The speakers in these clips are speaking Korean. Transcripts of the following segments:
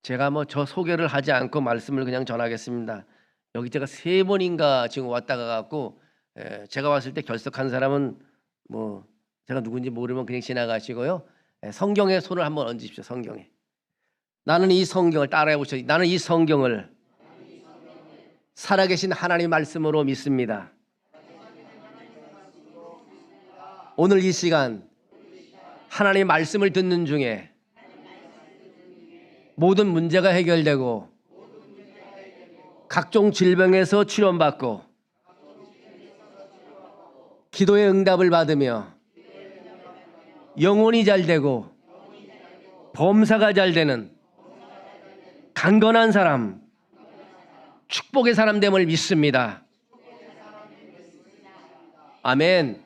제가 저 소개를 하지 않고 말씀을 그냥 전하겠습니다. 여기 제가 3번인가 지금 왔다가 갖고 제가 왔을 때 결석한 사람은 제가 누군지 모르면 그냥 지나가시고요. 성경에 손을 한번 얹으십시오. 성경에. 나는 이 성경을 따라해 보시죠. 나는 이 성경을 살아계신 하나님의 말씀으로 믿습니다. 오늘 이 시간 하나님의 말씀을 듣는 중에 모든 문제가 해결되고 각종 질병에서 치료받고 기도의 응답을 받으며 영혼이 잘 되고 범사가 잘 되는 강건한 사람, 축복의 사람 됨을 믿습니다. 아멘.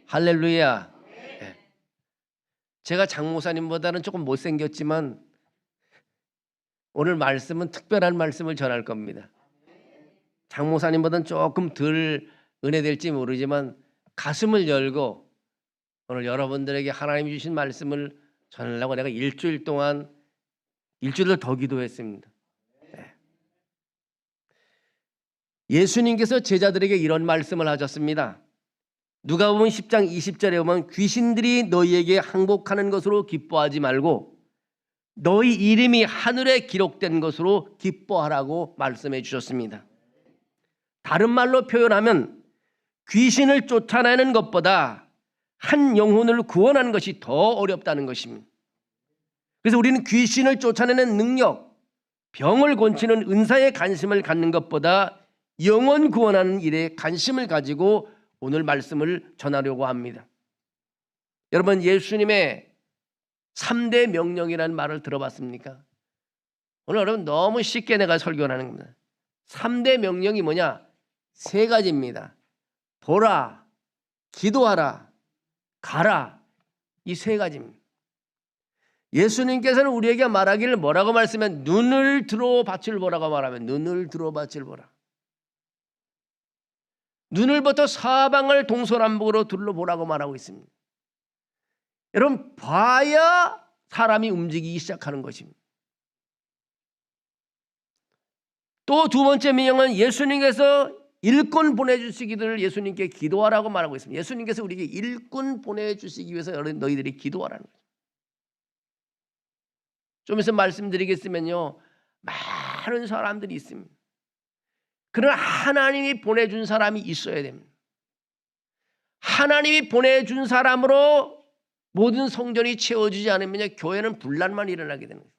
할렐루야. 제가 장 목사님보다는 조금 못생겼지만 오늘 말씀은 특별한 말씀을 전할 겁니다. 장 목사님보다는 조금 덜 은혜될지 모르지만 가슴을 열고 오늘 여러분들에게 하나님이 주신 말씀을 전하려고 내가 일주일을 더 기도했습니다. 예수님께서 제자들에게 이런 말씀을 하셨습니다. 누가복음 10장 20절에 보면 귀신들이 너희에게 항복하는 것으로 기뻐하지 말고 너희 이름이 하늘에 기록된 것으로 기뻐하라고 말씀해 주셨습니다. 다른 말로 표현하면 귀신을 쫓아내는 것보다 한 영혼을 구원하는 것이 더 어렵다는 것입니다. 그래서 우리는 귀신을 쫓아내는 능력, 병을 고치는 은사에 관심을 갖는 것보다 영혼 구원하는 일에 관심을 가지고 오늘 말씀을 전하려고 합니다. 여러분, 예수님의 3대 명령이라는 말을 들어봤습니까? 오늘 여러분 너무 쉽게 내가 설교를 하는 겁니다. 3대 명령이 뭐냐? 3가지입니다. 보라, 기도하라, 가라. 이 3가지입니다. 예수님께서는 우리에게 말하기를 뭐라고 말씀하면 눈을 들어 밭을 보라고 말하면 눈을 들어 밭을 보라. 눈을부터 사방을 동서남북으로 둘러보라고 말하고 있습니다. 여러분, 봐야 사람이 움직이기 시작하는 것입니다. 또 2번째 명령은 예수님께서 일꾼 보내주시기를 예수님께 기도하라고 말하고 있습니다. 예수님께서 우리에게 일꾼 보내주시기 위해서 너희들이 기도하라는 거죠. 좀 있으면 말씀드리겠으면요, 많은 사람들이 있습니다. 그러나 하나님이 보내준 사람이 있어야 됩니다. 하나님이 보내준 사람으로 모든 성전이 채워지지 않으면 교회는 분란만 일어나게 되는 거예요.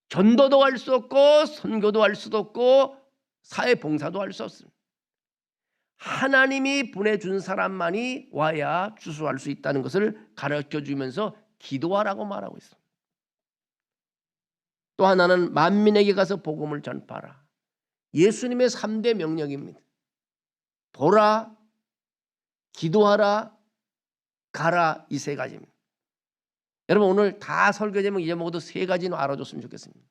전도도 할 수 없고 선교도 할 수도 없고 사회봉사도 할 수 없습니다. 하나님이 보내준 사람만이 와야 주수할 수 있다는 것을 가르쳐주면서 기도하라고 말하고 있습니다. 또 하나는 만민에게 가서 복음을 전파하라. 예수님의 3대 명령입니다. 보라, 기도하라, 가라. 이 3가지입니다. 여러분, 오늘 다 설교 제목 잊어먹어도 3가지는 알아줬으면 좋겠습니다.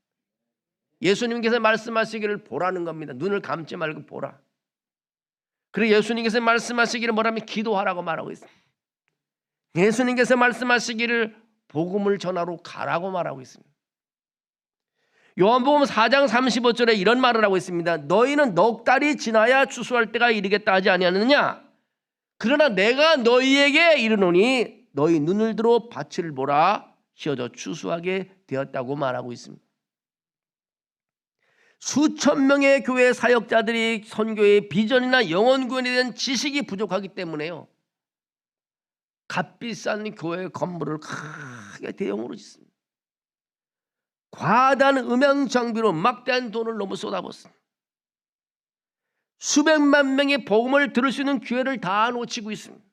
예수님께서 말씀하시기를 보라는 겁니다. 눈을 감지 말고 보라. 그리고 예수님께서 말씀하시기를 뭐라면 기도하라고 말하고 있습니다. 예수님께서 말씀하시기를 복음을 전하러 가라고 말하고 있습니다. 요한복음 4장 35절에 이런 말을 하고 있습니다. 너희는 넉 달이 지나야 추수할 때가 이르겠다 하지 아니하느냐? 그러나 내가 너희에게 이르노니 너희 눈을 들어 밭을 보라. 휘어져 추수하게 되었다고 말하고 있습니다. 수천 명의 교회 사역자들이 선교의 비전이나 영혼 구원에 대한 지식이 부족하기 때문에요, 값비싼 교회 건물을 크게 대형으로 짓습니다. 과다한 음향 장비로 막대한 돈을 너무 쏟아붓습니다. 수백만 명의 복음을 들을 수 있는 기회를 다 놓치고 있습니다.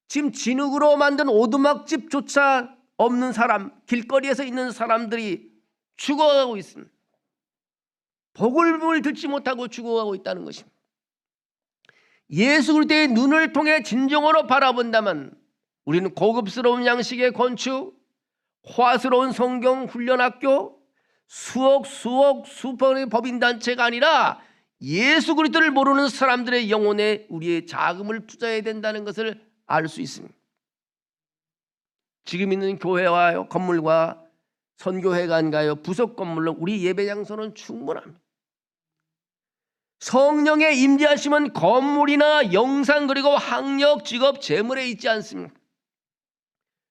지금 진흙으로 만든 오두막집조차 없는 사람, 길거리에서 있는 사람들이 죽어가고 있습니다. 복음을 듣지 못하고 죽어가고 있다는 것입니다. 예수 그리스도의 눈을 통해 진정으로 바라본다면 우리는 고급스러운 양식의 건축, 화스러운 성경 훈련학교, 수번의 법인단체가 아니라 예수 그리스도를 모르는 사람들의 영혼에 우리의 자금을 투자해야 된다는 것을 알 수 있습니다. 지금 있는 교회와 건물과 선교회관 가요. 부속 건물로 우리 예배 장소는 충분합니다. 성령의 임재하심은 건물이나 영상 그리고 학력, 직업, 재물에 있지 않습니다.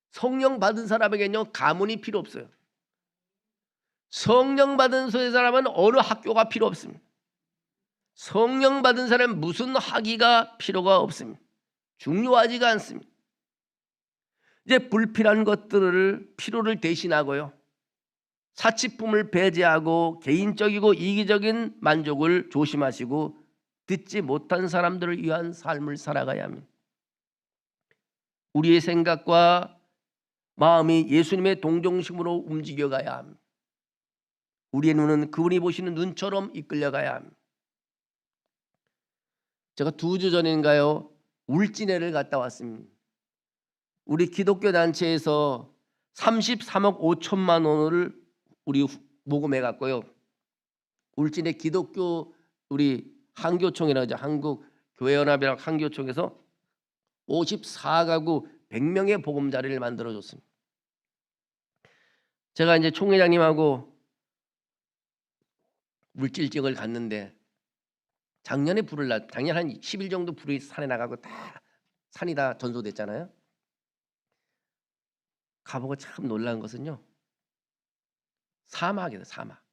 성령 받은 사람에게는요 가문이 필요 없어요. 성령 받은 사람은 어느 학교가 필요 없습니다. 성령 받은 사람은 무슨 학위가 필요가 없습니다. 중요하지가 않습니다. 이제 불필요한 것들을 필요를 대신하고요. 사치품을 배제하고 개인적이고 이기적인 만족을 조심하시고 듣지 못한 사람들을 위한 삶을 살아가야 합니다. 우리의 생각과 마음이 예수님의 동정심으로 움직여가야 합니다. 우리의 눈은 그분이 보시는 눈처럼 이끌려가야 합니다. 제가 2주 전인가요? 울진회를 갔다 왔습니다. 우리 기독교 단체에서 33억 5천만 원을 우리 모금해 갔고요. 울진의 기독교 우리 한교총이라고 하죠. 한국교회연합이랑 한교총에서 54가구 100명의 보금자리를 만들어줬습니다. 제가 이제 총회장님하고 물질직을 갔는데 작년 한 10일 정도 불이 산에 나가고 다 산이 다 전소됐잖아요. 가보고 참 놀란 것은요. 사막이에요. 사막.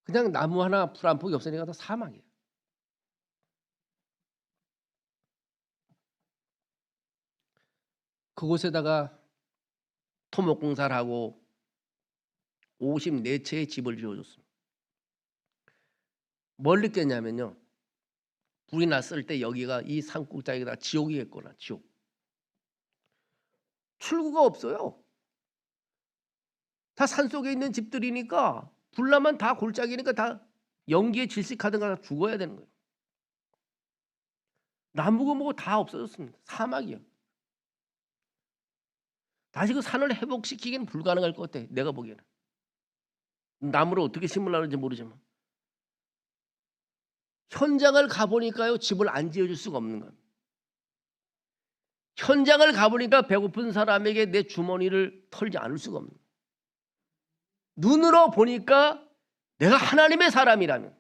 그냥 나무 하나 풀 한 폭이 없으니까 다 사막이에요. 그곳에다가 토목공사를 하고 54채의 집을 지어줬습니다. 뭘 느꼈냐면요. 불이 났을 때 여기가 이 산꼭대기가 지옥이겠구나. 지옥. 출구가 없어요. 다 산속에 있는 집들이니까 불나면 다 골짜기니까 다 연기에 질식하든가 다 죽어야 되는 거예요. 나무고 뭐고 다 없어졌습니다. 사막이요. 다시 그 산을 회복시키기는 불가능할 것 같아. 내가 보기에는. 나무를 어떻게 심으려는지 모르지만. 현장을 가보니까요. 집을 안 지어줄 수가 없는 겁니다. 현장을 가보니까 배고픈 사람에게 내 주머니를 털지 않을 수가 없는 거예요. 눈으로 보니까 내가 하나님의 사람이라면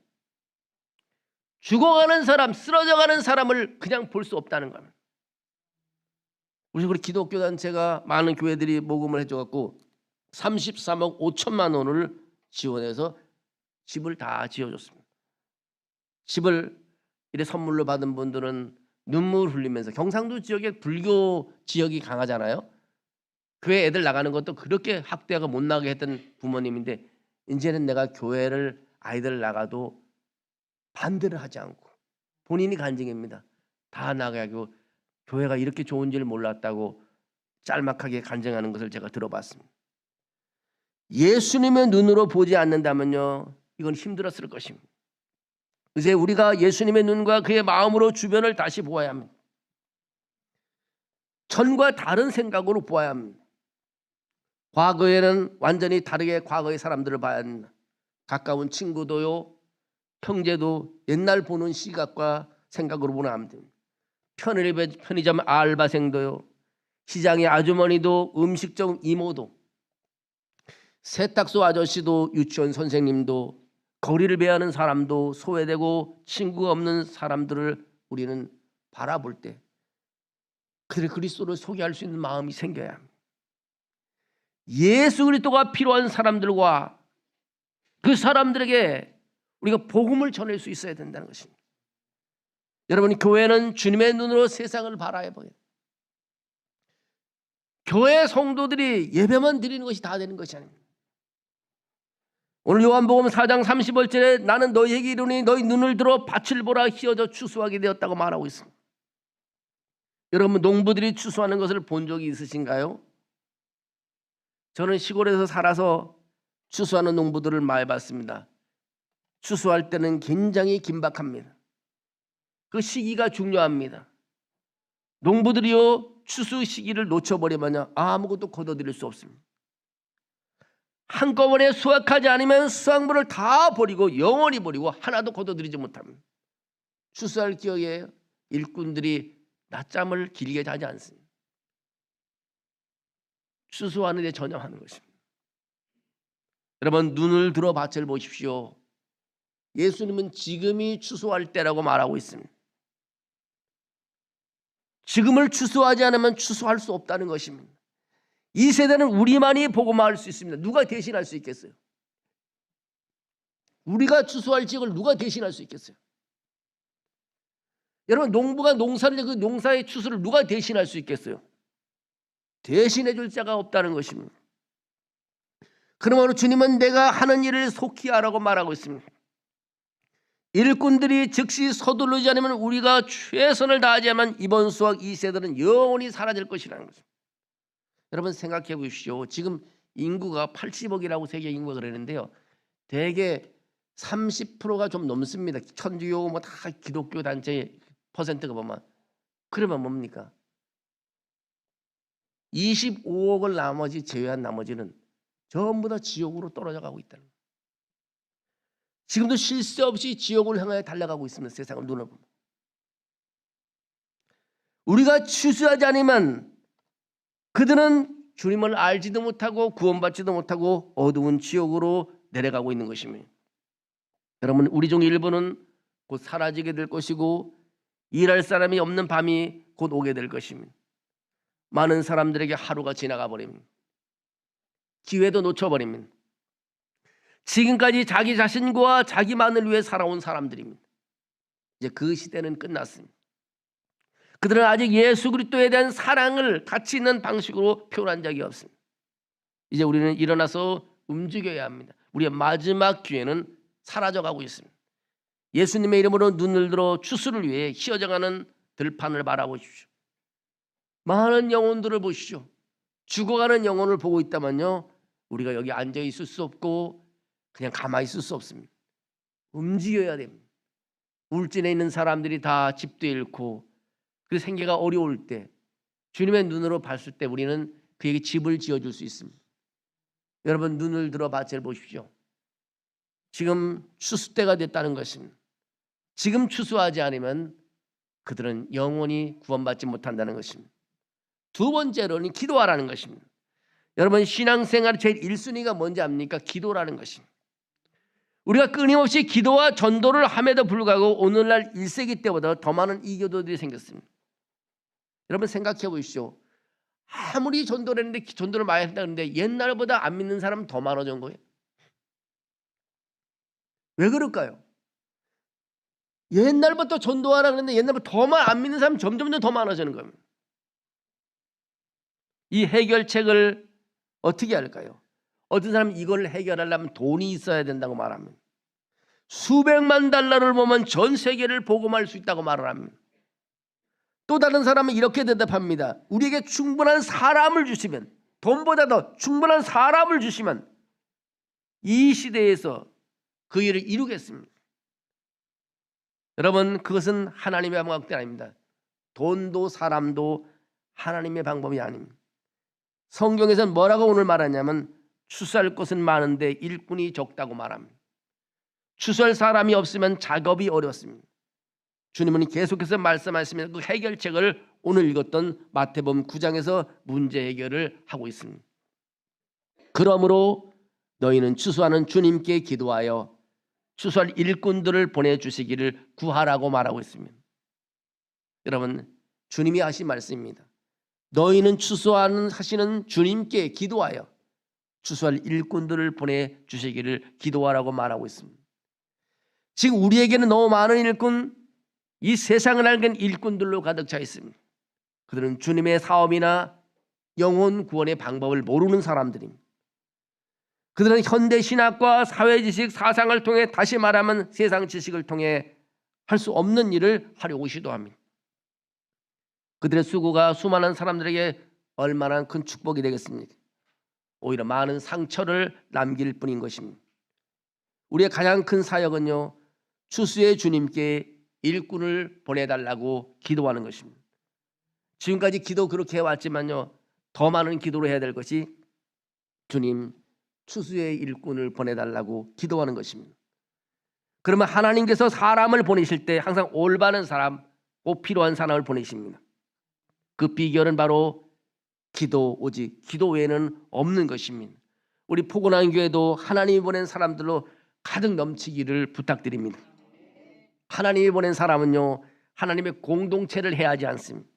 죽어가는 사람, 쓰러져가는 사람을 그냥 볼 수 없다는 겁니다. 우리 기독교 단체가 많은 교회들이 모금을 해줘갖고 33억 5천만 원을 지원해서 집을 다 지어줬습니다. 집을 이래 선물로 받은 분들은 눈물 흘리면서, 경상도 지역에 불교 지역이 강하잖아요. 교회 애들 나가는 것도 그렇게 학대가 못 나게 했던 부모님인데 이제는 내가 교회를 아이들 나가도 반대를 하지 않고 본인이 간증입니다. 다 나가고 교회가 이렇게 좋은 줄 몰랐다고 짤막하게 간증하는 것을 제가 들어봤습니다. 예수님의 눈으로 보지 않는다면요, 이건 힘들었을 것입니다. 이제 우리가 예수님의 눈과 그의 마음으로 주변을 다시 보아야 합니다. 전과 다른 생각으로 보아야 합니다. 과거에는 완전히 다르게 과거의 사람들을 봐야 합니다. 가까운 친구도요, 형제도 옛날 보는 시각과 생각으로 보나 합니다. 편의점 알바생도요, 시장의 아주머니도, 음식점 이모도, 세탁소 아저씨도, 유치원 선생님도, 거리를 배하는 사람도, 소외되고 친구가 없는 사람들을 우리는 바라볼 때 그들의 그리스도를 소개할 수 있는 마음이 생겨야 합니다. 예수 그리스도가 필요한 사람들과 그 사람들에게 우리가 복음을 전할 수 있어야 된다는 것입니다. 여러분, 교회는 주님의 눈으로 세상을 바라봐야 해요. 교회 성도들이 예배만 드리는 것이 다 되는 것이 아닙니다. 오늘 요한복음 4장 30절에 나는 너희에게 이르노니 너희 눈을 들어 밭을 보라 휘어져 추수하게 되었다고 말하고 있습니다. 여러분, 농부들이 추수하는 것을 본 적이 있으신가요? 저는 시골에서 살아서 추수하는 농부들을 많이 봤습니다. 추수할 때는 굉장히 긴박합니다. 그 시기가 중요합니다. 농부들이요, 추수 시기를 놓쳐버리면 아무것도 거둬들일 수 없습니다. 한꺼번에 수확하지 않으면 수확물을 다 버리고 영원히 버리고 하나도 거둬들이지 못합니다. 추수할 기회에 일꾼들이 낮잠을 길게 자지 않습니다. 추수하는 데 전념하는 것입니다. 여러분 눈을 들어 밭을 보십시오. 예수님은 지금이 추수할 때라고 말하고 있습니다. 지금을 추수하지 않으면 추수할 수 없다는 것입니다. 이 세대는 우리만이 복음화할 수 있습니다. 누가 대신할 수 있겠어요? 우리가 추수할 지역을 누가 대신할 수 있겠어요? 여러분 농부가 농사를 그 농사의 추수를 누가 대신할 수 있겠어요? 대신해 줄 자가 없다는 것입니다. 그러므로 주님은 내가 하는 일을 속히 하라고 말하고 있습니다. 일꾼들이 즉시 서두르지 않으면 우리가 최선을 다하지 않으면 이번 수확 이 세대는 영원히 사라질 것이라는 것입니다. 여러분 생각해 보십시오. 지금 인구가 80억이라고 세계 인구가 그러는데요. 대개 30%가 좀 넘습니다. 천주교 뭐 다 기독교 단체 퍼센트가 보면 그러면 뭡니까? 25억을 나머지 제외한 나머지는 전부 다 지옥으로 떨어져 가고 있다는 거예요. 지금도 쉴 새 없이 지옥을 향해 달려가고 있습니다. 세상을 눈을 보면. 우리가 추수하지 않으면 그들은 주님을 알지도 못하고 구원받지도 못하고 어두운 지옥으로 내려가고 있는 것입니다. 여러분 우리 중 일부는 곧 사라지게 될 것이고 일할 사람이 없는 밤이 곧 오게 될 것입니다. 많은 사람들에게 하루가 지나가 버립니다. 기회도 놓쳐버립니다. 지금까지 자기 자신과 자기만을 위해 살아온 사람들입니다. 이제 그 시대는 끝났습니다. 그들은 아직 예수 그리스도에 대한 사랑을 가치 있는 방식으로 표현한 적이 없습니다. 이제 우리는 일어나서 움직여야 합니다. 우리의 마지막 기회는 사라져가고 있습니다. 예수님의 이름으로 눈을 들어 추수를 위해 휘어져가는 들판을 바라보십시오. 많은 영혼들을 보시죠. 죽어가는 영혼을 보고 있다면요, 우리가 여기 앉아 있을 수 없고 그냥 가만히 있을 수 없습니다. 움직여야 됩니다. 울진에 있는 사람들이 다 집도 잃고 그 생계가 어려울 때 주님의 눈으로 봤을 때 우리는 그에게 집을 지어줄 수 있습니다. 여러분 눈을 들어 밭을 보십시오. 지금 추수 때가 됐다는 것입니다. 지금 추수하지 않으면 그들은 영원히 구원받지 못한다는 것입니다. 두 번째로는 기도하라는 것입니다. 여러분 신앙생활 제일 1순위가 뭔지 압니까? 기도라는 것입니다. 우리가 끊임없이 기도와 전도를 함에도 불구하고 오늘날 1세기 때보다 더 많은 이교도들이 생겼습니다. 여러분 생각해 보십시오. 아무리 전도를 했는데 전도를 많이 했다는데 옛날보다 안 믿는 사람은 더 많아진 거예요. 왜 그럴까요? 옛날부터 전도하라 그랬는데 옛날보다 더 안 믿는 사람은 점점 더 많아지는 겁니다. 이 해결책을 어떻게 할까요? 어떤 사람은 이걸 해결하려면 돈이 있어야 된다고 말합니다. 수백만 달러를 보면 전 세계를 복음할 수 있다고 말을 합니다. 또 다른 사람은 이렇게 대답합니다. 우리에게 충분한 사람을 주시면, 돈보다 더 충분한 사람을 주시면 이 시대에서 그 일을 이루겠습니다. 여러분 그것은 하나님의 방법이 아닙니다. 돈도 사람도 하나님의 방법이 아닙니다. 성경에서는 뭐라고 오늘 말하냐면 추수할 것은 많은데 일꾼이 적다고 말합니다. 추수할 사람이 없으면 작업이 어렵습니다. 주님은 계속해서 말씀하시면서 그 해결책을 오늘 읽었던 마태복음 9장에서 문제 해결을 하고 있습니다. 그러므로 너희는 추수하는 주님께 기도하여 추수할 일꾼들을 보내주시기를 구하라고 말하고 있습니다. 여러분 주님이 하신 말씀입니다. 너희는 하시는 주님께 기도하여 추수할 일꾼들을 보내주시기를 기도하라고 말하고 있습니다. 지금 우리에게는 너무 많은 일꾼, 이 세상을 알긴 일꾼들로 가득 차 있습니다. 그들은 주님의 사업이나 영혼 구원의 방법을 모르는 사람들입니다. 그들은 현대 신학과 사회 지식, 사상을 통해 다시 말하면 세상 지식을 통해 할 수 없는 일을 하려고 시도합니다. 그들의 수고가 수많은 사람들에게 얼마나 큰 축복이 되겠습니까? 오히려 많은 상처를 남길 뿐인 것입니다. 우리의 가장 큰 사역은요, 추수의 주님께 일꾼을 보내달라고 기도하는 것입니다. 지금까지 기도 그렇게 해왔지만요, 더 많은 기도를 해야 될 것이 주님 추수의 일꾼을 보내달라고 기도하는 것입니다. 그러면 하나님께서 사람을 보내실 때 항상 올바른 사람, 꼭 필요한 사람을 보내십니다. 그 비결은 바로 기도, 오직 기도 외에는 없는 것입니다. 우리 포근한 교회도 하나님이 보낸 사람들로 가득 넘치기를 부탁드립니다. 하나님이 보낸 사람은요, 하나님의 공동체를 해야 하지 않습니다.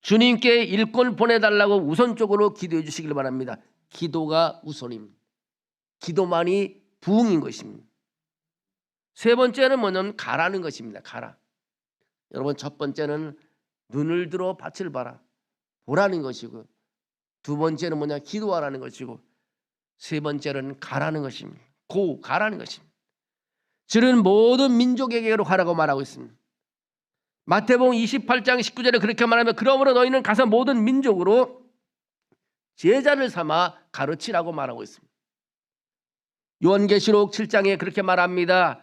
주님께 일꾼 보내달라고 우선적으로 기도해 주시길 바랍니다. 기도가 우선입니다. 기도만이 부흥인 것입니다. 세 번째는 뭐냐면 가라는 것입니다. 가라. 여러분, 첫 번째는 눈을 들어 밭을 봐라, 보라는 것이고, 두 번째는 뭐냐, 기도하라는 것이고, 세 번째는 가라는 것입니다. 가라는 것입니다. 저는 모든 민족에게로 가라고 말하고 있습니다. 마태복음 28장 19절에 그렇게 말하면, 그러므로 너희는 가서 모든 민족으로 제자를 삼아 가르치라고 말하고 있습니다. 요한계시록 7장에 그렇게 말합니다.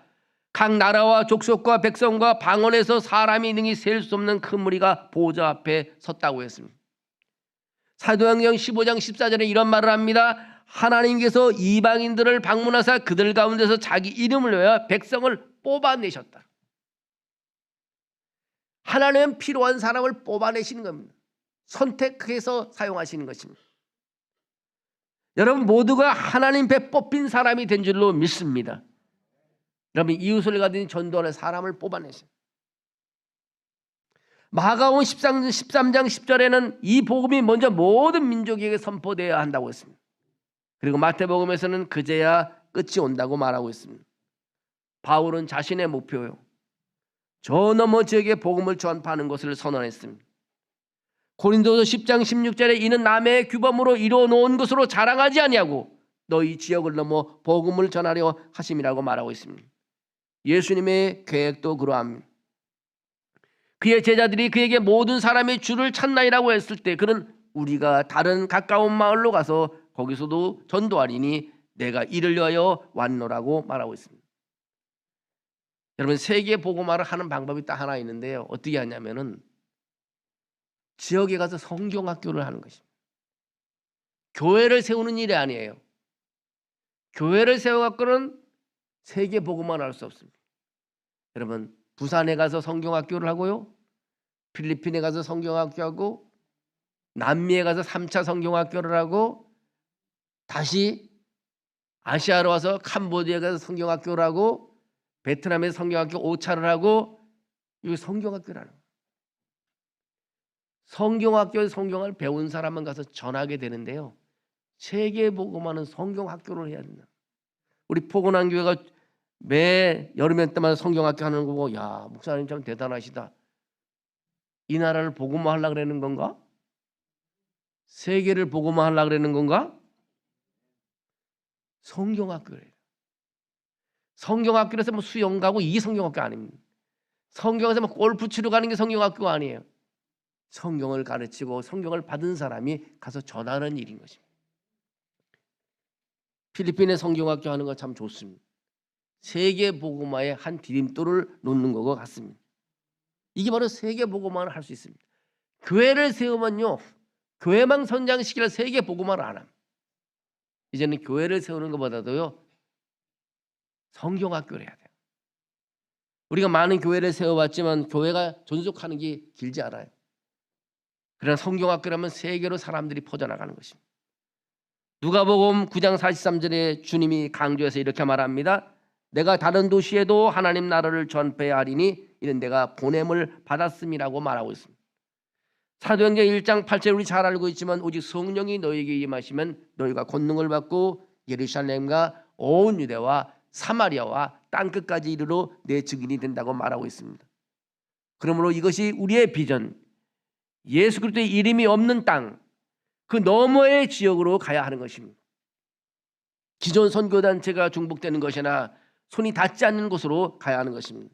각 나라와 족속과 백성과 방언에서 사람이 능히 셀 수 없는 큰 무리가 보좌 앞에 섰다고 했습니다. 사도행전 15장 14절에 이런 말을 합니다. 하나님께서 이방인들을 방문하사 그들 가운데서 자기 이름을 위하여 백성을 뽑아내셨다. 하나님은 필요한 사람을 뽑아내시는 겁니다. 선택해서 사용하시는 것입니다. 여러분 모두가 하나님 앞에 뽑힌 사람이 된 줄로 믿습니다. 여러분 이웃을 가든지 전도하는 사람을 뽑아내세요. 마가복음 13장 10절에는 이 복음이 먼저 모든 민족에게 선포되어야 한다고 했습니다. 그리고 마태복음에서는 그제야 끝이 온다고 말하고 있습니다. 바울은 자신의 목표요, 저 너머 지역에 복음을 전파하는 것을 선언했습니다. 고린도서 10장 16절에 이는 남의 규범으로 이루어 놓은 것으로 자랑하지 아니하고 너희 지역을 넘어 복음을 전하려 하심이라고 말하고 있습니다. 예수님의 계획도 그러합니다. 그의 제자들이 그에게 모든 사람이 주를 찾나이라고 했을 때 그는 우리가 다른 가까운 마을로 가서 거기서도 전도하리니 내가 이를 위하여 왔노라고 말하고 있습니다. 여러분 세계 복음화를 하는 방법이 딱 하나 있는데요. 어떻게 하냐면은 지역에 가서 성경학교를 하는 것입니다. 교회를 세우는 일이 아니에요. 교회를 세워갖고는 세계 복음화를 할 수 없습니다. 여러분 부산에 가서 성경학교를 하고요, 필리핀에 가서 성경학교 하고, 남미에 가서 3차 성경학교를 하고, 다시 아시아로 와서 캄보디아에 가서 성경학교를 하고, 베트남에서 성경학교 5차를 하고, 이거 성경학교라는 거예요. 성경학교에서 성경을 배운 사람만 가서 전하게 되는데요, 세계 복음화는 성경학교를 해야 된다. 우리 포근한 교회가 매 여름에 때마다 성경학교 하는 거 보고, 야 목사님 참 대단하시다. 이 나라를 복음화하려고 그러는 건가? 세계를 복음화하려고 그러는 건가? 성경학교래요. 성경학교에서 뭐 수영 가고 이게 성경학교 아닙니다. 성경에서 뭐 골프 치러 가는 게 성경학교가 아니에요. 성경을 가르치고 성경을 받은 사람이 가서 전하는 일인 것입니다. 필리핀에 성경학교 하는 거 참 좋습니다. 세계 복음화의 한 디딤돌을 놓는 것 같습니다. 이게 바로 세계 복음화를 할 수 있습니다. 교회를 세우면요, 교회만 성장시키려 세계 복음화를 안 합니다. 이제는 교회를 세우는 것보다도요 성경학교를 해야 돼요. 우리가 많은 교회를 세워봤지만 교회가 존속하는 게 길지 않아요. 그러나 성경학교라면 세계로 사람들이 퍼져나가는 것입니다. 누가복음 9장 43절에 주님이 강조해서 이렇게 말합니다. 내가 다른 도시에도 하나님 나라를 전파해야 하리니 이는 내가 보냄을 받았음이라고 말하고 있습니다. 사도행전 1장 8절 우리 잘 알고 있지만 오직 성령이 너희에게 임하시면 너희가 권능을 받고 예루살렘과 온 유대와 사마리아와 땅끝까지 이르러 내 증인이 된다고 말하고 있습니다. 그러므로 이것이 우리의 비전, 예수 그리스도의 이름이 없는 땅, 그 너머의 지역으로 가야 하는 것입니다. 기존 선교단체가 중복되는 것이나 손이 닿지 않는 곳으로 가야 하는 것입니다.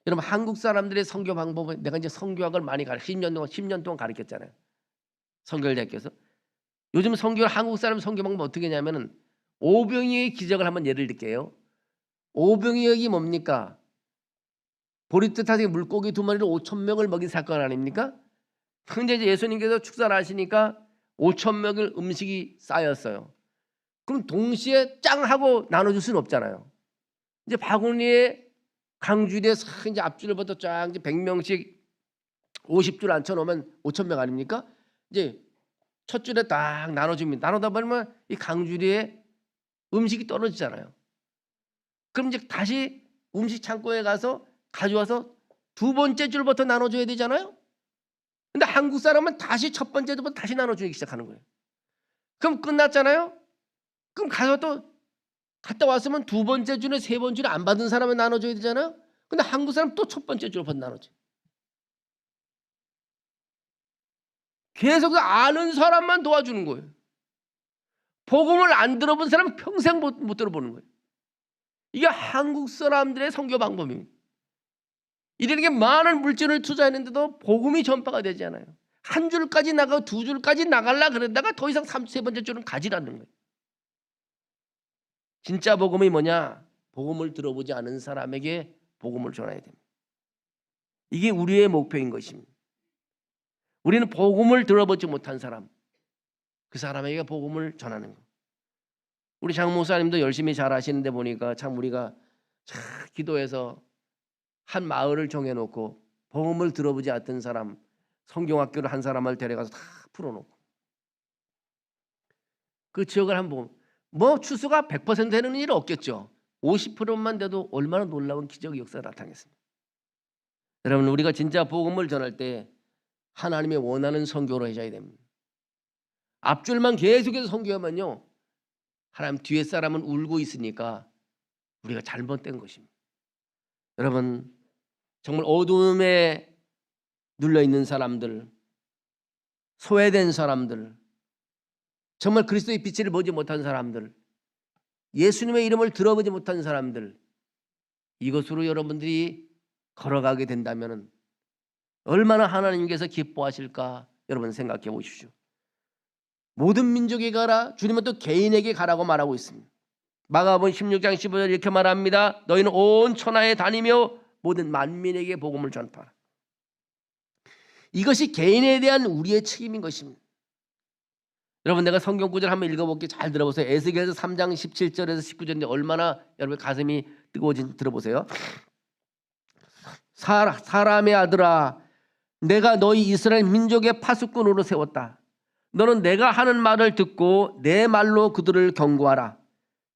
여러분 한국 사람들의 선교 방법은, 내가 이제 선교학을 많이 10년 동안 가르쳤잖아요. 선교대학교에서. 요즘 선교, 한국 사람 선교 방법 어떻게 하냐면은 오병이의 기적을 한번 예를 들게요. 오병이역이 뭡니까? 보리뜻하게 물고기 2마리를 5,000명을 먹인 사건 아닙니까? 근데 이제 예수님께서 축사를 하시니까 5,000명의 음식이 쌓였어요. 그럼 동시에 짱 하고 나눠줄 수는 없잖아요. 이제 바구니에 강줄에 이제 앞줄부터 쫙 이제 100명씩 50줄 앉혀놓으면 5,000명 아닙니까? 이제 첫 줄에 딱 나눠줍니다. 나누다 보면 이 강줄에 음식이 떨어지잖아요. 그럼 이제 다시 음식 창고에 가서 가져와서 두 번째 줄부터 나눠줘야 되잖아요. 근데 한국 사람은 다시 첫 번째 줄부터 다시 나눠주기 시작하는 거예요. 그럼 끝났잖아요. 그럼 가서 또 갔다 왔으면 두 번째 줄에 세 번째 줄에 안 받은 사람은 나눠줘야 되잖아요. 근데 한국 사람 또 첫 번째 줄부터 나눠줘. 계속 아는 사람만 도와주는 거예요. 복음을 안 들어본 사람은 평생 못 들어보는 거예요. 이게 한국 사람들의 선교 방법입니다. 이러는 게 많은 물질을 투자했는데도 복음이 전파가 되지 않아요. 한 줄까지 나가고 두 줄까지 나가려 그러다가 더 이상 세 번째 줄은 가지라는 거예요. 진짜 복음이 뭐냐? 복음을 들어보지 않은 사람에게 복음을 전해야 됩니다. 이게 우리의 목표인 것입니다. 우리는 복음을 들어보지 못한 사람, 그 사람에게 복음을 전하는 것. 우리 장 목사님도 열심히 잘 하시는데 보니까 참 우리가 참 기도해서 한 마을을 정해놓고 복음을 들어보지 않던 사람, 성경학교를 한 사람을 데려가서 다 풀어놓고 그 지역을 한번 뭐 추수가 100% 되는 일은 없겠죠. 50%만 돼도 얼마나 놀라운 기적의 역사가 나타나겠습니까? 여러분, 우리가 진짜 복음을 전할 때 하나님의 원하는 선교로 해줘야 됩니다. 앞줄만 계속해서 선교하면요, 하나님 뒤에 사람은 울고 있으니까 우리가 잘못된 것입니다. 여러분, 정말 어두움에 눌려있는 사람들, 소외된 사람들, 정말 그리스도의 빛을 보지 못한 사람들, 예수님의 이름을 들어보지 못한 사람들, 이것으로 여러분들이 걸어가게 된다면 얼마나 하나님께서 기뻐하실까 여러분 생각해 보십시오. 모든 민족에 가라, 주님은 또 개인에게 가라고 말하고 있습니다. 마가복음 16장 15절 이렇게 말합니다. 너희는 온 천하에 다니며 모든 만민에게 복음을 전파하라. 이것이 개인에 대한 우리의 책임인 것입니다. 여러분, 내가 성경 구절 한번 읽어볼게요. 잘 들어보세요. 에스겔서 3장 17절에서 19절인데 얼마나 여러분 가슴이 뜨거워진지 들어보세요. 사람의 아들아, 내가 너희 이스라엘 민족의 파수꾼으로 세웠다. 너는 내가 하는 말을 듣고 내 말로 그들을 경고하라.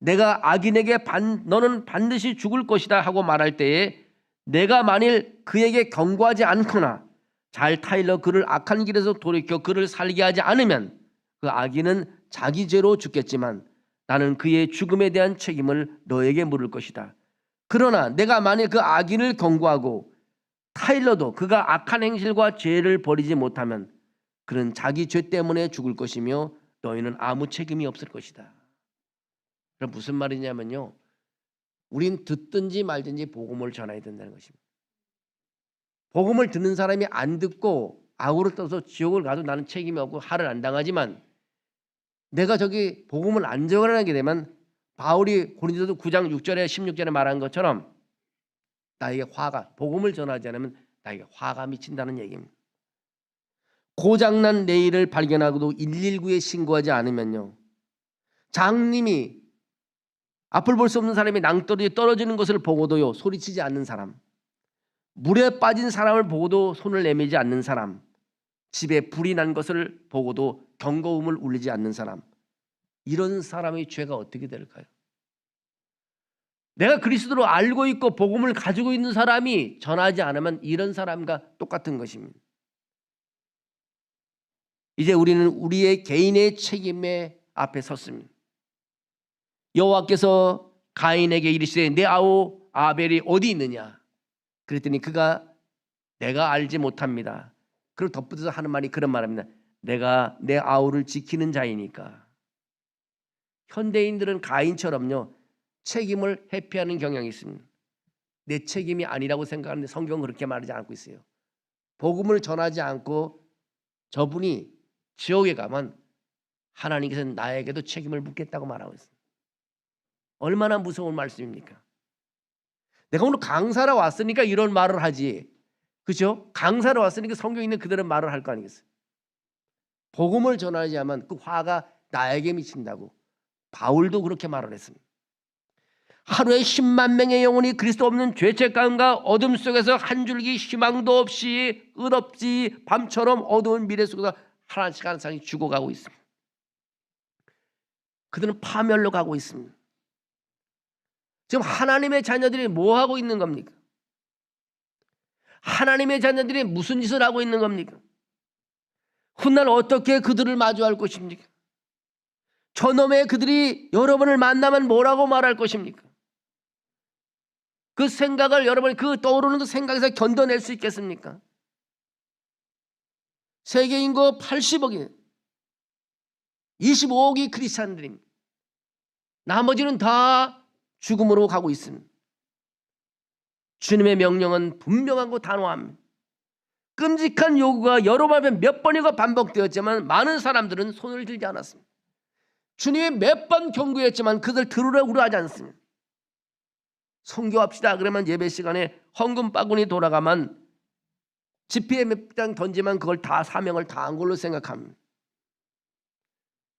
내가 악인에게 너는 반드시 죽을 것이다 하고 말할 때에 내가 만일 그에게 경고하지 않거나 잘 타일러 그를 악한 길에서 돌이켜 그를 살게 하지 않으면 그 악인은 자기 죄로 죽겠지만 나는 그의 죽음에 대한 책임을 너에게 물을 것이다. 그러나 내가 만일 그 악인을 경고하고 타일러도 그가 악한 행실과 죄를 버리지 못하면 그는 자기 죄 때문에 죽을 것이며 너희는 아무 책임이 없을 것이다. 그럼 무슨 말이냐면요, 우린 듣든지 말든지 복음을 전해야 된다는 것입니다. 복음을 듣는 사람이 안 듣고 악으로 떠서 지옥을 가도 나는 책임이 없고 할을 안 당하지만, 내가 저기 복음을 안 전하게 되면 바울이 고린도서 9장 6절에 16절에 말한 것처럼 나에게 화가, 복음을 전하지 않으면 나에게 화가 미친다는 얘기입니다. 고장난 내 일을 발견하고도 119에 신고하지 않으면요, 장님이 앞을 볼 수 없는 사람이 낭떠러지에 떨어지는 것을 보고도요 소리치지 않는 사람, 물에 빠진 사람을 보고도 손을 내밀지 않는 사람, 집에 불이 난 것을 보고도 경고음을 울리지 않는 사람, 이런 사람의 죄가 어떻게 될까요? 내가 그리스도를 알고 있고 복음을 가지고 있는 사람이 전하지 않으면 이런 사람과 똑같은 것입니다. 이제 우리는 우리의 개인의 책임에 앞에 섰습니다. 여호와께서 가인에게 이르시되 내 아우 아벨이 어디 있느냐? 그랬더니 그가 내가 알지 못합니다. 그리고 덧붙여서 하는 말이 그런 말입니다. 내가 내 아우를 지키는 자이니까. 현대인들은 가인처럼요 책임을 회피하는 경향이 있습니다. 내 책임이 아니라고 생각하는데 성경은 그렇게 말하지 않고 있어요. 복음을 전하지 않고 저분이 지옥에 가면 하나님께서는 나에게도 책임을 묻겠다고 말하고 있습니다. 얼마나 무서운 말씀입니까? 내가 오늘 강사로 왔으니까 이런 말을 하지, 그렇죠? 강사로 왔으니까 성경 있는 그대로 말을 할 거 아니겠어요? 복음을 전하지 않으면 그 화가 나에게 미친다고 바울도 그렇게 말을 했습니다. 하루에 10만 명의 영혼이 그리스도 없는 죄책감과 어둠 속에서 한 줄기 희망도 없이 끝없이 밤처럼 어두운 미래 속에서 하나씩 하나씩 죽어가고 있습니다. 그들은 파멸로 가고 있습니다. 지금 하나님의 자녀들이 뭐 하고 있는 겁니까? 하나님의 자녀들이 무슨 짓을 하고 있는 겁니까? 훗날 어떻게 그들을 마주할 것입니까? 저놈의 그들이 여러분을 만나면 뭐라고 말할 것입니까? 그 생각을 여러분이 그 떠오르는 생각에서 견뎌낼 수 있겠습니까? 세계 인구 80억이 25억이 크리스찬들입니다. 나머지는 다 죽음으로 가고 있습니다. 주님의 명령은 분명하고 단호합니다. 끔찍한 요구가 여러 번 몇 번이고 반복되었지만 많은 사람들은 손을 들지 않았습니다. 주님이 몇 번 경고했지만 그들 들으려고 하지 않습니다. 선교합시다 그러면 예배 시간에 헌금 바구니 돌아가면 지폐에 몇 장 던지면 그걸 다 사명을 다한 걸로 생각합니다.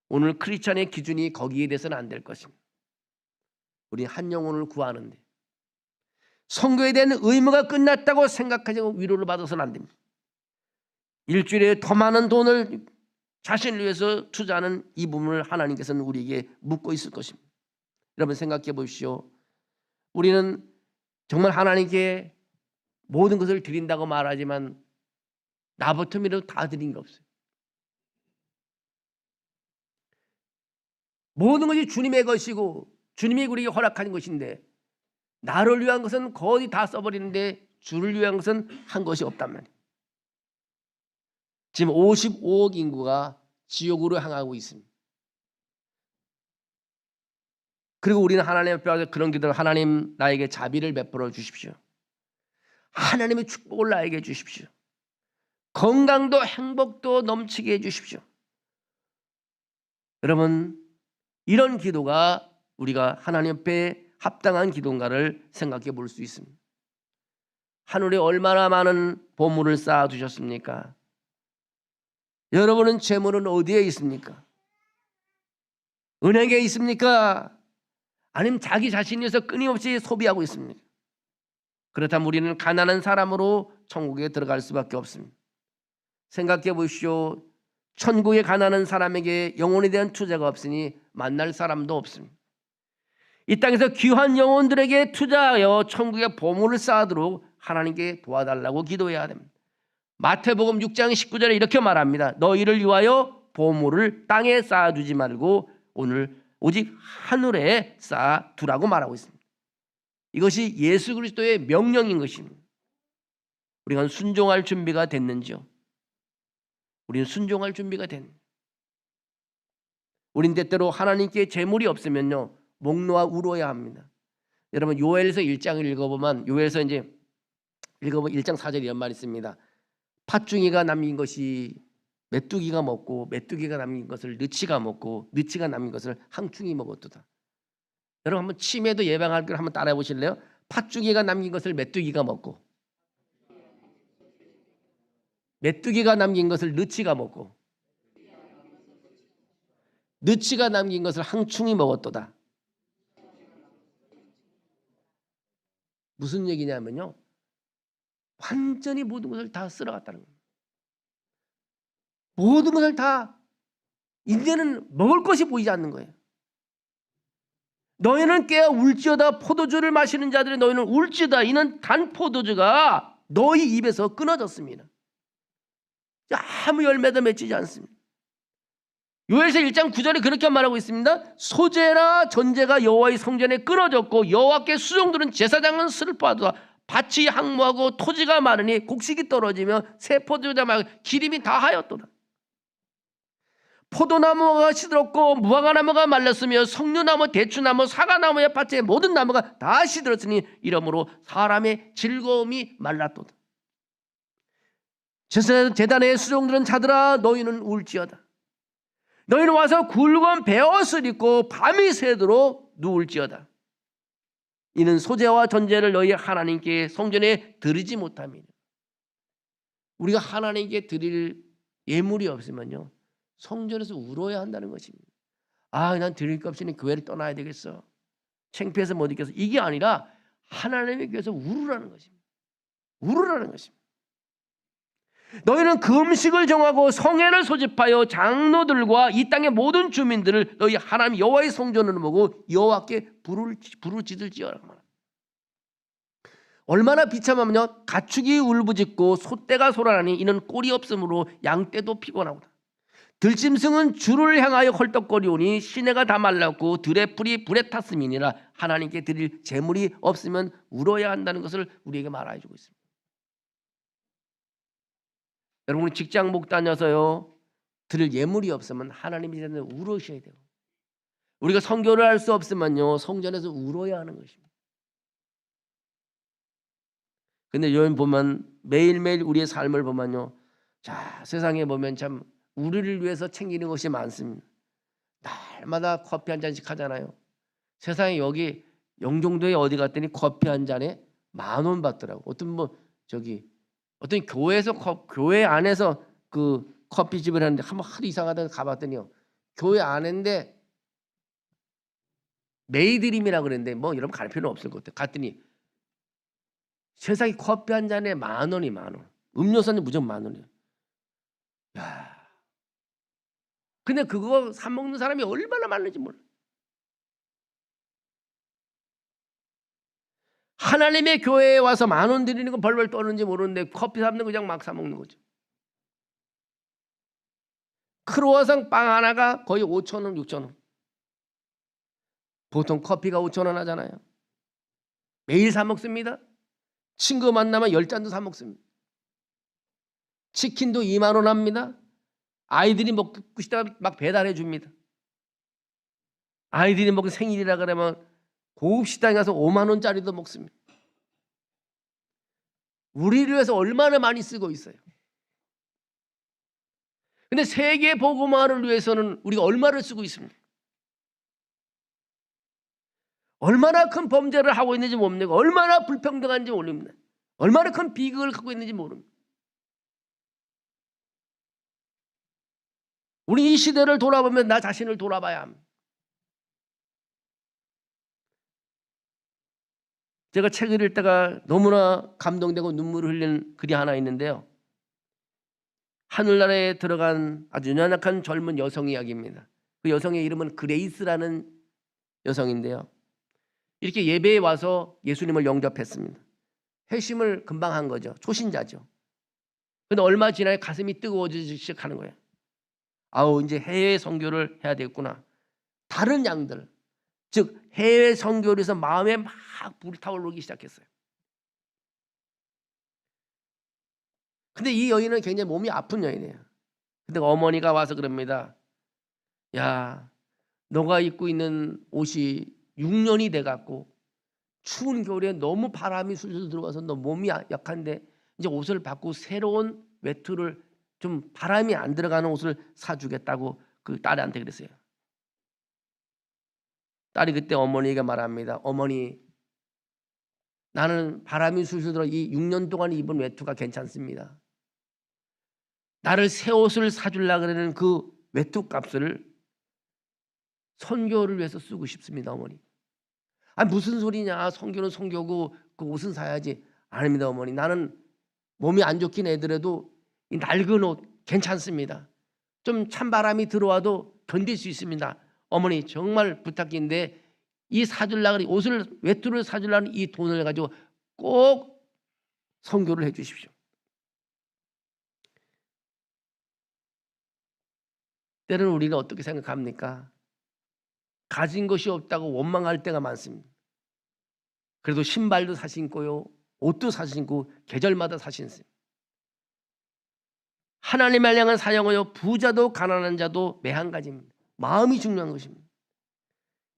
오늘 크리스찬의 기준이 거기에 대해서는 안 될 것입니다. 우리 한 영혼을 구하는데 선교에 대한 의무가 끝났다고 생각하고 위로를 받아서는 안 됩니다. 일주일에 더 많은 돈을 자신을 위해서 투자하는 이 부분을 하나님께서는 우리에게 묻고 있을 것입니다. 여러분 생각해 보십시오. 우리는 정말 하나님께 모든 것을 드린다고 말하지만 나부터미라도 다 드린 게 없어요. 모든 것이 주님의 것이고 주님이 우리에게 허락한 것인데 나를 위한 것은 거의 다 써버리는데 주를 위한 것은 한 것이 없단 말이에요. 지금 55억 인구가 지옥으로 향하고 있습니다. 그리고 우리는 하나님 앞에 와서 그런 기도를 하나님 나에게 자비를 베풀어 주십시오. 하나님의 축복을 나에게 주십시오. 건강도 행복도 넘치게 해주십시오. 여러분 이런 기도가 우리가 하나님 앞에 합당한 기도인가를 생각해 볼 수 있습니다. 하늘에 얼마나 많은 보물을 쌓아 두셨습니까? 여러분은 재물은 어디에 있습니까? 은행에 있습니까? 아니면 자기 자신을 위해서 끊임없이 소비하고 있습니까? 그렇다면 우리는 가난한 사람으로 천국에 들어갈 수밖에 없습니다. 생각해 보십시오. 천국에 가난한 사람에게 영혼에 대한 투자가 없으니 만날 사람도 없습니다. 이 땅에서 귀한 영혼들에게 투자하여 천국의 보물을 쌓도록 하나님께 도와달라고 기도해야 됩니다. 마태복음 6장 19절에 이렇게 말합니다. 너희를 위하여 보물을 땅에 쌓아두지 말고 오늘 오직 하늘에 쌓아두라고 말하고 있습니다. 이것이 예수 그리스도의 명령인 것입니다. 우리가 순종할 준비가 됐는지요? 우리는 순종할 준비가 됐는지. 우린 때때로 하나님께 재물이 없으면요 목 놓아 울어야 합니다. 여러분 요엘서 1장을 읽어보면 요엘서 이제 읽어보면 1장 4절에 이런 말이 있습니다. 팥중이가 남긴 것이 메뚜기가 먹고 메뚜기가 남긴 것을 느치가 먹고 느치가 남긴 것을 항충이 먹었도다. 여러분 한번 치매도 예방할 걸 한번 따라해 보실래요? 팥중이가 남긴 것을 메뚜기가 먹고 메뚜기가 남긴 것을 느치가 먹고 느치가 남긴 것을 항충이 먹었도다. 무슨 얘기냐면요 완전히 모든 것을 다 쓸어갔다는 겁니다. 모든 것을 다 이제는 먹을 것이 보이지 않는 거예요. 너희는 깨어 울지어다. 포도주를 마시는 자들이 너희는 울지어다. 이는 단 포도주가 너희 입에서 끊어졌습니다. 아무 열매도 맺히지 않습니다. 요엘서 1장 9절에 그렇게 말하고 있습니다. 소재나 전제가 여호와의 성전에 끊어졌고 여호와께 수종들은 제사장은 슬퍼하도다. 밭이 항무하고 토지가 마르니 곡식이 떨어지며 새 포도주가 말고 기름이 다 하였도다. 포도나무가 시들었고 무화과나무가 말랐으며 석류나무, 대추나무, 사과나무의 밭의 모든 나무가 다 시들었으니 이러므로 사람의 즐거움이 말랐도다. 제단의 수종들은 자들아 너희는 울지어다. 너희는 와서 굵은 베옷을 입고 밤이 새도록 누울지어다. 이는 소재와 전제를 너희 하나님께 성전에 드리지 못함이니. 우리가 하나님께 드릴 예물이 없으면요 성전에서 울어야 한다는 것입니다. 아, 난 드릴 게 없으니 교회를 떠나야 되겠어. 창피해서 못 있겠어. 이게 아니라 하나님의 교회에서 울으라는 것입니다. 울으라는 것입니다. 너희는 금식을 정하고 성회를 소집하여 장로들과 이 땅의 모든 주민들을 너희 하나님 여호와의 성전으로 모으고 여호와께 불을 지들지어라. 얼마나 비참하면요, 가축이 울부짖고 소떼가 소란하니 이는 꼴이 없으므로 양떼도 피곤하구나. 들짐승은 주를 향하여 헐떡거리오니 시내가 다 말랐고 들의 풀이 불에 탔음이니라. 하나님께 드릴 재물이 없으면 울어야 한다는 것을 우리에게 말해주고 있습니다. 여러분, 직장 목 다녀서요, 드릴 예물이 없으면 하나님이 울으셔야 돼요. 우리가 선교를 할 수 없으면요, 성전에서 울어야 하는 것입니다. 근데 여기 보면 매일매일 우리의 삶을 보면요, 자, 세상에 보면 참 우리를 위해서 챙기는 것이 많습니다. 날마다 커피 한 잔씩 하잖아요. 세상에 여기 영종도에 어디 갔더니 커피 한 잔에 10,000원 받더라고. 어떤 교회에서 교회 안에서 그 커피집을 하는데 한번 하도 이상하다고 가봤더니요, 교회 안인데 메이드림이라 그랬는데 뭐 여러분 갈 필요는 없을 것 같아요. 갔더니 세상에 커피 한 잔에 10,000원이 10,000원. 음료수는 무조건 10,000원이에요. 야, 근데 그거 사 먹는 사람이 얼마나 많은지 몰라. 하나님의 교회에 와서 10,000원 드리는 건 벌벌 떠는지 모르는데 커피 사면 그냥 막 사 먹는 거죠. 크로와상 빵 하나가 거의 5,000원, 6,000원. 보통 커피가 5,000원 하잖아요. 매일 사 먹습니다. 친구 만나면 10잔도 사 먹습니다. 치킨도 20,000원 합니다. 아이들이 먹고 싶다가 막 배달해 줍니다. 아이들이 먹고 생일이라 그러면 고급 식당에 가서 50,000원짜리도 먹습니다. 우리를 위해서 얼마나 많이 쓰고 있어요. 근데 세계 복음화를 위해서는 우리가 얼마를 쓰고 있습니까? 얼마나 큰 범죄를 하고 있는지 모릅니다. 얼마나 불평등한지 모릅니다. 얼마나 큰 비극을 갖고 있는지 모릅니다. 우리 이 시대를 돌아보면 나 자신을 돌아봐야 합니다. 제가 책을 읽을 때가 너무나 감동되고 눈물을 흘리는 글이 하나 있는데요. 하늘나라에 들어간 아주 연약한 젊은 여성 이야기입니다. 그 여성의 이름은 그레이스라는 여성인데요. 이렇게 예배에 와서 예수님을 영접했습니다. 회심을 금방 한 거죠. 초신자죠. 그런데 얼마 지나야 가슴이 뜨거워지기 시작하는 거예요. 아우, 이제 해외 선교를 해야 되겠구나. 다른 양들, 즉 해외 선교를 해서 마음에 막 불타오르기 시작했어요. 근데 이 여인은 굉장히 몸이 아픈 여인이에요. 근데 어머니가 와서 그럽니다. 야, 너가 입고 있는 옷이 6년이 돼갖고 추운 겨울에 너무 바람이 술술 들어와서 너 몸이 약한데 이제 옷을 바꾸고 새로운 외투를, 좀 바람이 안 들어가는 옷을 사주겠다고 그 딸한테 그랬어요. 딸이 그때 어머니가 말합니다. 어머니, 나는 바람이 술술 들어 이 6년 동안 입은 외투가 괜찮습니다. 나를 새 옷을 사주려고 그러는 그 외투 값을 선교를 위해서 쓰고 싶습니다, 어머니. 아, 무슨 소리냐, 선교는 선교고 그 옷은 사야지. 아닙니다, 어머니. 나는 몸이 안 좋긴 애더라도 이 낡은 옷 괜찮습니다. 좀 찬바람이 들어와도 견딜 수 있습니다. 어머니, 정말 부탁인데 이 사주려고 옷을, 외투를 사주려는 이 돈을 가지고 꼭 선교를 해 주십시오. 때로는 우리가 어떻게 생각합니까? 가진 것이 없다고 원망할 때가 많습니다. 그래도 신발도 사 신고요, 옷도 사 신고 계절마다 사 신습니다. 하나님을 향한 사랑은요, 부자도 가난한 자도 매한가지입니다. 마음이 중요한 것입니다.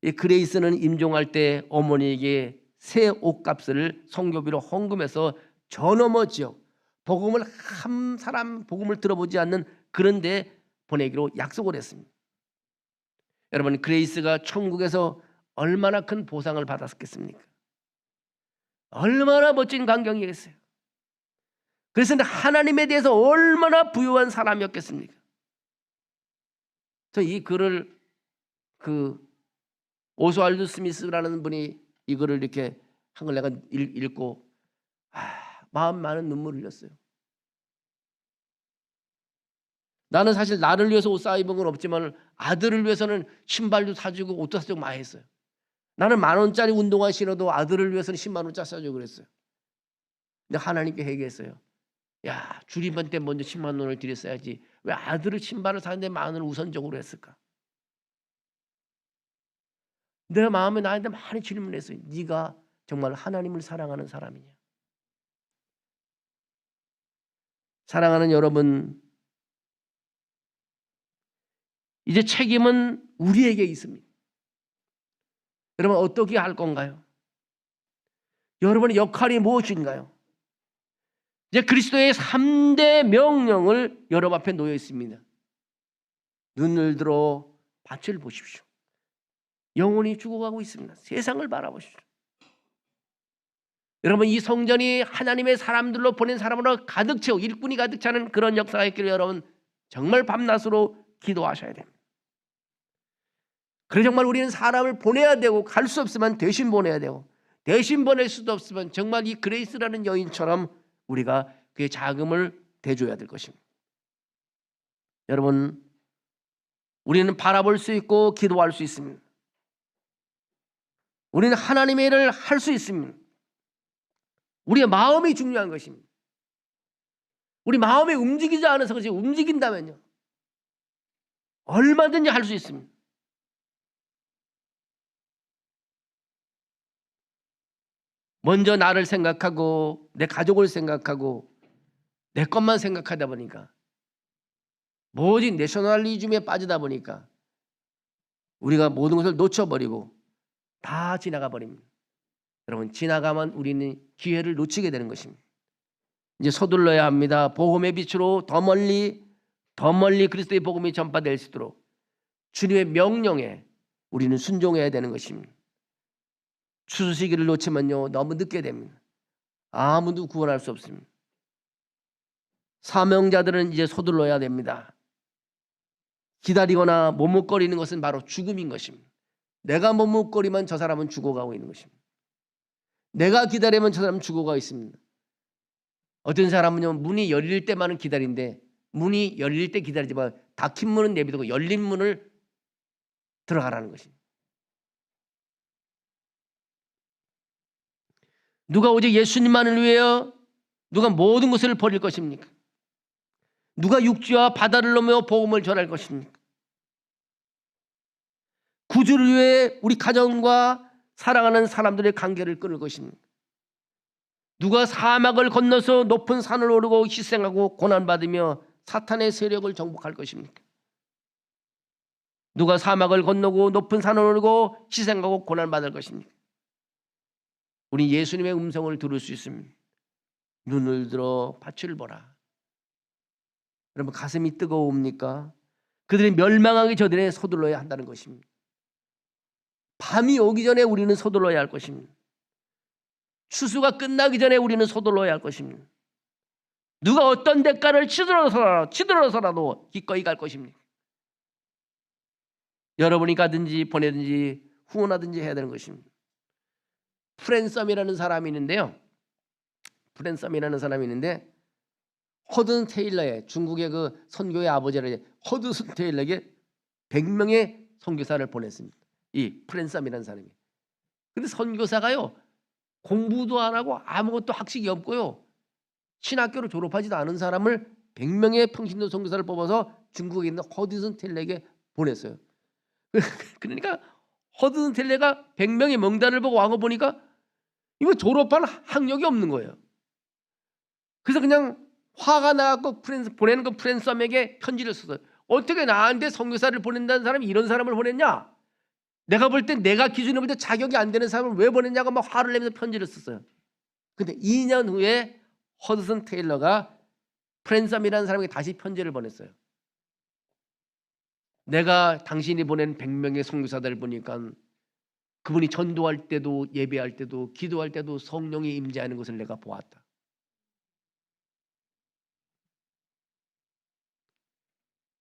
이 그레이스는 임종할 때 어머니에게 새 옷값을 선교비로 헌금해서 저 너머 지역, 복음을 한 사람 복음을 들어보지 않는 그런 데 보내기로 약속을 했습니다. 여러분, 그레이스가 천국에서 얼마나 큰 보상을 받았겠습니까? 얼마나 멋진 광경이겠어요. 그래서 하나님에 대해서 얼마나 부유한 사람이었겠습니까? 저 이 글을 오스왈드 스미스라는 분이 이 글을 이렇게 한 걸 내가 읽고 마음 많은 눈물을 흘렸어요. 나는 사실 나를 위해서 옷 사 입은 건 없지만 아들을 위해서는 신발도 사주고 옷도 사주고 많이 했어요. 나는 10,000원짜리 운동화 신어도 아들을 위해서는 10만 원짜리 사주고 그랬어요. 근데 하나님께 회개했어요. 야, 주님한테 먼저 10만 원을 드렸어야지 왜 아들을 신발을 사는데 10,000원을 우선적으로 했을까? 내 마음에 나한테 많이 질문했어요. 네가 정말 하나님을 사랑하는 사람이냐? 사랑하는 여러분, 이제 책임은 우리에게 있습니다. 여러분 어떻게 할 건가요? 여러분의 역할이 무엇인가요? 이제 그리스도의 3대 명령을 여러분 앞에 놓여 있습니다. 눈을 들어 밭을 보십시오. 영혼이 죽어가고 있습니다. 세상을 바라보십시오. 여러분 이 성전이 하나님의 사람들로 보낸 사람으로 가득 채워 일꾼이 가득 차는 그런 역사가 있기를 여러분 정말 밤낮으로 기도하셔야 됩니다. 그래 정말 우리는 사람을 보내야 되고 갈 수 없으면 대신 보내야 되고 대신 보낼 수도 없으면 정말 이 그레이스라는 여인처럼 우리가 그의 자금을 대줘야 될 것입니다. 여러분 우리는 바라볼 수 있고 기도할 수 있습니다. 우리는 하나님의 일을 할 수 있습니다. 우리의 마음이 중요한 것입니다. 우리 마음이 움직이지 않아서 그렇지 움직인다면요 얼마든지 할 수 있습니다. 먼저 나를 생각하고 내 가족을 생각하고 내 것만 생각하다 보니까 모든 내셔널리즘에 빠지다 보니까 우리가 모든 것을 놓쳐버리고 다 지나가 버립니다. 여러분 지나가면 우리는 기회를 놓치게 되는 것입니다. 이제 서둘러야 합니다. 복음의 빛으로 더 멀리 그리스도의 복음이 전파될 수 있도록 주님의 명령에 우리는 순종해야 되는 것입니다. 추수시기를 놓치면요 너무 늦게 됩니다. 아무도 구원할 수 없습니다. 사명자들은 이제 서둘러야 됩니다. 기다리거나 머뭇거리는 것은 바로 죽음인 것입니다. 내가 머뭇거리면 저 사람은 죽어가고 있는 것입니다. 내가 기다리면 저 사람은 죽어가고 있습니다. 어떤 사람은요 문이 열릴 때만은 기다린데 문이 열릴 때 기다리지 마. 닫힌 문은 내비두고 열린 문을 들어가라는 것입니다. 누가 오직 예수님만을 위하여 누가 모든 것을 버릴 것입니까? 누가 육지와 바다를 넘어 복음을 전할 것입니까? 구주를 위해 우리 가정과 사랑하는 사람들의 관계를 끊을 것입니까? 누가 사막을 건너서 높은 산을 오르고 희생하고 고난받으며 사탄의 세력을 정복할 것입니까? 누가 사막을 건너고 높은 산을 오르고 희생하고 고난받을 것입니까? 우리 예수님의 음성을 들을 수 있습니다. 눈을 들어 밭을 보라. 여러분 가슴이 뜨거웁니까? 그들이 멸망하기 전에 서둘러야 한다는 것입니다. 밤이 오기 전에 우리는 서둘러야 할 것입니다. 추수가 끝나기 전에 우리는 서둘러야 할 것입니다. 누가 어떤 대가를 치들어서라도 기꺼이 갈 것입니다. 여러분이 가든지 보내든지 후원하든지 해야 되는 것입니다. 프랜섬이라는 사람이 있는데요. 허든 테일러의 중국의 그 선교의 아버지를 허드슨 테일러에게 100명의 선교사를 보냈습니다. 이 프랜섬이라는 사람이. 근데 선교사가요 공부도 안 하고 아무것도 학식이 없고요 신학교를 졸업하지도 않은 사람을 100명의 평신도 선교사를 뽑아서 중국에 있는 허드슨 테일러에게 보냈어요. 그러니까 허드슨 테일러가 100명의 명단을 보고 왕을 보니까 이거 졸업한 학력이 없는 거예요. 그래서 그냥 화가 나고 보내는 그 프랜섬에게 편지를 썼어요. 어떻게 나한테 선교사를 보낸다는 사람이 이런 사람을 보냈냐? 내가 볼 때 내가 기준으로 볼 때 자격이 안 되는 사람을 왜 보냈냐고 막 화를 내면서 편지를 썼어요. 근데 2년 후에 허드슨 테일러가 프랜섬이라는 사람에게 다시 편지를 보냈어요. 내가 당신이 보낸 100명의 선교사들을 보니까 그분이 전도할 때도 예배할 때도 기도할 때도 성령이 임재하는 것을 내가 보았다.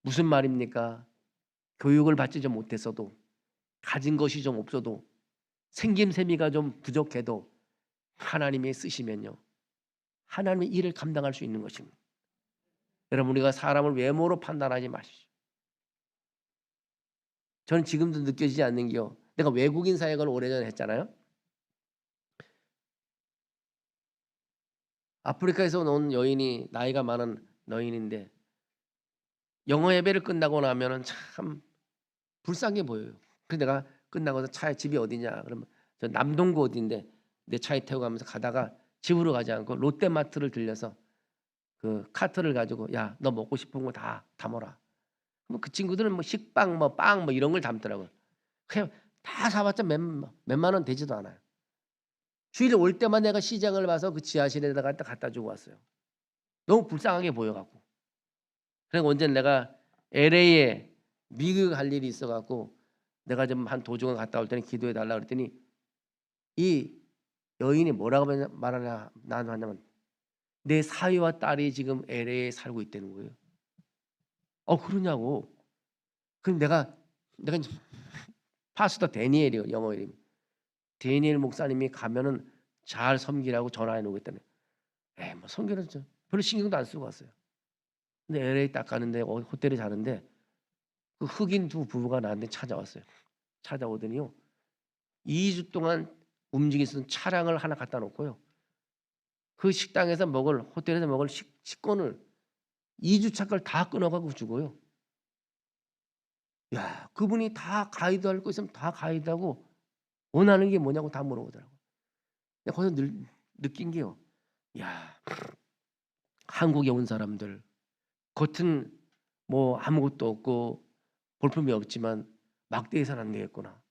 무슨 말입니까? 교육을 받지 좀 못했어도 가진 것이 좀 없어도 생김새미가 좀 부족해도 하나님이 쓰시면요 하나님의 일을 감당할 수 있는 것입니다. 여러분, 우리가 사람을 외모로 판단하지 마십시오. 저는 지금도 느껴지지 않는 게요, 내가 외국인 사역을 오래전에 했잖아요. 아프리카에서 온 여인이, 나이가 많은 여인인데 영어 예배를 끝나고 나면은 참 불쌍해 보여요. 그래서 내가 끝나고서 차에 집이 어디냐 그러면 저 남동구 어디인데 내 차에 태워 가면서 가다가 집으로 가지 않고 롯데마트를 들려서 그 카트를 가지고, 야, 너 먹고 싶은 거 다 담아라. 그 친구들은 뭐 식빵, 뭐 빵, 뭐 이런 걸 담더라고요. 그냥 다 사봤자 몇만 원 되지도 않아요. 주일에 올 때만 내가 시장을 봐서 그 지하실에다가 갖다 주고 왔어요. 너무 불쌍하게 보여갖고. 그래서 언제 내가 LA에 미국 갈 일이 있어갖고 내가 좀 한 도중에 갔다 올 때는 기도해 달라 그랬더니 이 여인이 뭐라고 말하냐 나한테 하냐면, 내 사위와 딸이 지금 LA에 살고 있다는 거예요. 그러냐고. 그럼 내가 파스터 데니엘이요, 영어 이름이. 데니엘 목사님이 가면은 잘 섬기라고 전화해 놓고 있다네. 뭐 섬기는 좀 별로 신경도 안 쓰고 왔어요. 근데 LA 딱 가는데 호텔에 자는데 그 흑인 두 부부가 나한테 찾아왔어요. 찾아오더니요, 2주 동안 움직일 수 있는 차량을 하나 갖다 놓고요, 그 식당에서 먹을, 호텔에서 먹을 식권을 2주차 걸 다 끊어가고 주고요. 야, 그분이 다 가이드 할 거 있으면 다 가이드하고 원하는 게 뭐냐고 다 물어보더라고요. 내가 거기서 느낀 게요, 야, 한국에 온 사람들 겉은 뭐 아무것도 없고 볼품이 없지만 막대해서는 안 되겠구나.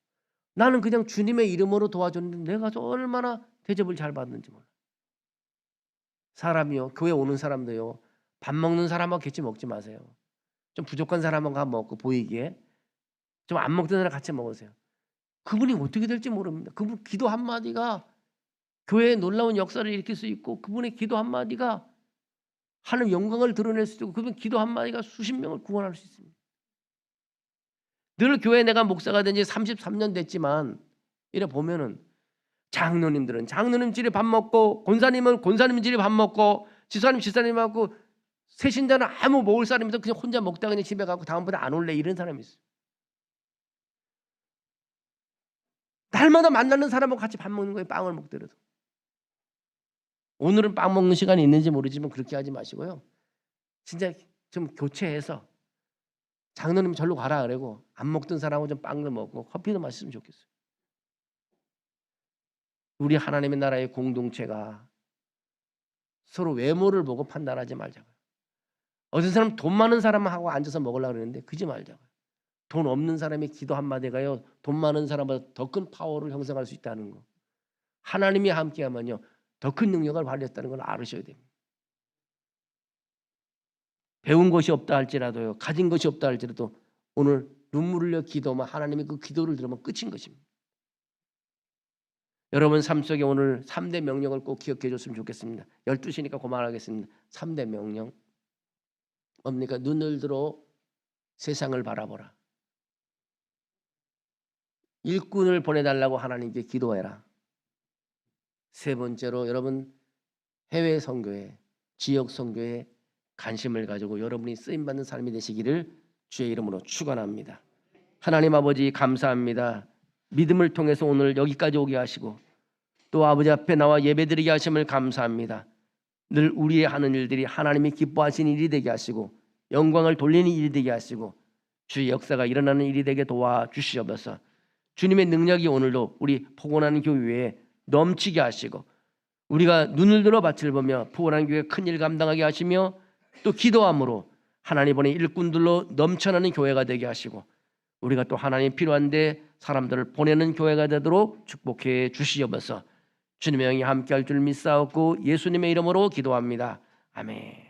나는 그냥 주님의 이름으로 도와줬는데 내가 얼마나 대접을 잘 받는지 몰라. 사람이요, 교회 오는 사람도요, 밥 먹는 사람하고 같이 먹지 마세요. 좀 부족한 사람하고 먹고 보이기에 좀 안 먹던 사람 같이 먹으세요. 그분이 어떻게 될지 모릅니다. 그분 기도 한마디가 교회에 놀라운 역사를 일으킬 수 있고, 그분의 기도 한마디가 하나님 영광을 드러낼 수 있고, 그분 기도 한마디가 수십 명을 구원할 수 있습니다. 늘 교회 내가 목사가 된 지 33년 됐지만 이래 보면은 장로님들은 장로님 집에 밥 먹고, 권사님은 권사님 집에 밥 먹고, 지사님 지사님하고, 새신자는 아무 먹을 사람이 없어 그냥 혼자 먹다가 그냥 집에 가고 다음번에 안 올래, 이런 사람이 있어요. 날마다 만나는 사람하고 같이 밥 먹는 거예요. 빵을 먹더라도. 오늘은 빵 먹는 시간이 있는지 모르지만 그렇게 하지 마시고요, 진짜 좀 교체해서 장로님 절로 가라 그러고 안 먹던 사람하고 좀 빵도 먹고 커피도 마셨으면 좋겠어요. 우리 하나님의 나라의 공동체가 서로 외모를 보고 판단하지 말자고요. 어떤 사람 돈 많은 사람하고 앉아서 먹으려고 그러는데 그러지 말자고요. 돈 없는 사람의 기도 한마디가요, 돈 많은 사람보다 더 큰 파워를 형성할 수 있다는 거. 하나님이 함께하면요, 더 큰 능력을 발휘했다는 걸 알으셔야 됩니다. 배운 것이 없다 할지라도요, 가진 것이 없다 할지라도 오늘 눈물을 흘려 기도하면 하나님이 그 기도를 들으면 끝인 것입니다. 여러분 삶 속에 오늘 3대 명령을 꼭 기억해 줬으면 좋겠습니다. 12시니까 그만하겠습니다. 3대 명령 뭡니까? 눈을 들어 세상을 바라보라. 일꾼을 보내달라고 하나님께 기도해라. 세 번째로, 여러분 해외 선교회, 지역 선교회 관심을 가지고 여러분이 쓰임받는 삶이 되시기를 주의 이름으로 축원합니다. 하나님 아버지 감사합니다. 믿음을 통해서 오늘 여기까지 오게 하시고 또 아버지 앞에 나와 예배드리게 하심을 감사합니다. 늘 우리의 하는 일들이 하나님이 기뻐하시는 일이 되게 하시고 영광을 돌리는 일이 되게 하시고 주의 역사가 일어나는 일이 되게 도와주시옵소서. 주님의 능력이 오늘도 우리 포근한 교회에 넘치게 하시고 우리가 눈을 들어 밭을 보며 포근한 교회 큰일 감당하게 하시며 또 기도함으로 하나님 보내 일꾼들로 넘쳐나는 교회가 되게 하시고 우리가 또 하나님 필요한데 사람들을 보내는 교회가 되도록 축복해 주시옵소서. 주님의 영이 함께할 줄 믿사옵고 예수님의 이름으로 기도합니다. 아멘.